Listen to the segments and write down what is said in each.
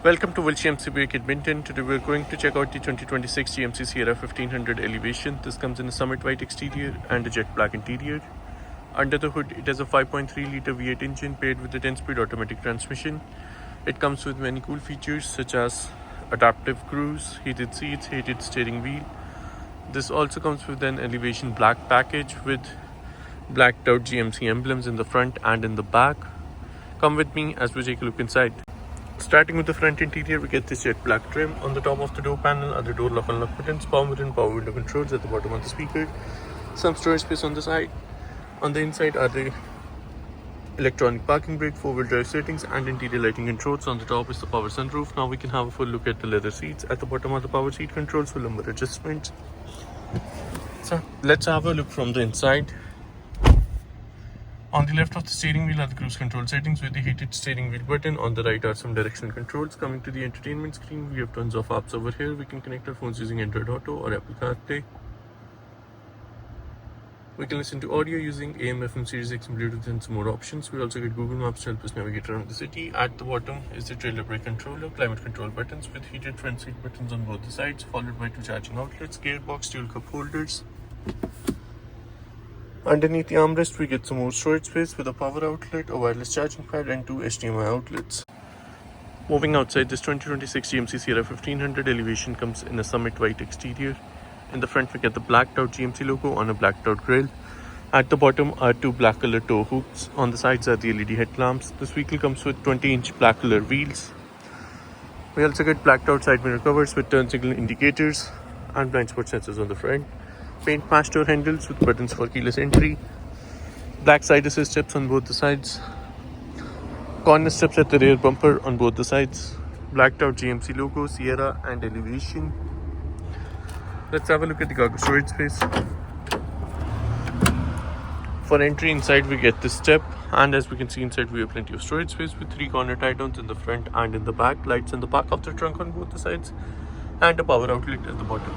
Welcome to Wolfe GMC Buick Edmonton. Today we're going to check out the 2026 GMC Sierra 1500 Elevation. This comes in a summit white exterior and a jet black interior. Under the hood, it has a 5.3 litre V8 engine paired with a 10-speed automatic transmission. It comes with many cool features such as adaptive cruise, heated seats, heated steering wheel. This also comes with an Elevation black package with blacked out GMC emblems in the front and in the back. Come with me as we take a look inside. Starting with the front interior, we get this jet black trim. On the top of the door panel are the door lock unlock buttons, power and power window controls at the bottom of the speaker, some storage space on the side. On the inside are the electronic parking brake, 4-wheel drive settings and interior lighting controls. On the top is the power sunroof. Now we can have a full look at the leather seats. At the bottom are the power seat controls for lumbar adjustments. So let's have a look from the inside. On the left of the steering wheel are the cruise control settings with the heated steering wheel button. On the right are some directional controls. Coming to the entertainment screen, we have tons of apps over here. We can connect our phones using Android Auto or Apple CarPlay. We can listen to audio using AM, FM, Series X, and Bluetooth and some more options. We also get Google Maps to help us navigate around the city. At the bottom is the trailer brake controller, climate control buttons with heated front seat buttons on both the sides, followed by 2 charging outlets, gearbox, dual cup holders. Underneath the armrest, we get some more storage space with a power outlet, a wireless charging pad and 2 HDMI outlets. Moving outside, this 2026 GMC Sierra 1500 Elevation comes in a summit white exterior. In the front, we get the blacked out GMC logo on a blacked out grille. At the bottom are 2 black color tow hooks. On the sides are the LED headlamps. This vehicle comes with 20-inch black color wheels. We also get blacked out side mirror covers with turn signal indicators and blind spot sensors on the front. Paint match door handles with buttons for keyless entry. Black side assist steps on both the sides. Corner steps at the rear bumper on both the sides. Blacked out GMC logo, Sierra and Elevation. Let's have a look at the cargo storage space. For entry inside, we get this step, and as we can see inside, we have plenty of storage space with 3 corner tie-downs in the front and in the back, lights in the back of the trunk on both the sides, and a power outlet at the bottom.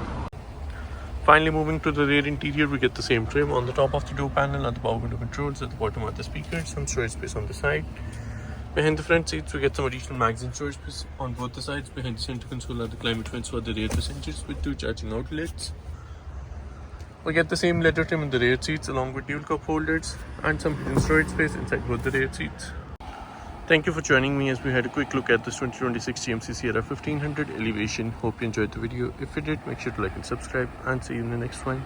Finally, moving to the rear interior, we get the same trim. On the top of the door panel are the power window controls, at the bottom are the speakers, some storage space on the side. Behind the front seats, we get some additional magazine storage space on both the sides. Behind the center console are the climate vents for the rear passengers with 2 charging outlets. We get the same leather trim in the rear seats along with dual cup holders and some hidden storage space inside both the rear seats. Thank you for joining me as we had a quick look at this 2026 GMC Sierra 1500 Elevation. Hope you enjoyed the video. If you did, make sure to like and subscribe, and see you in the next one.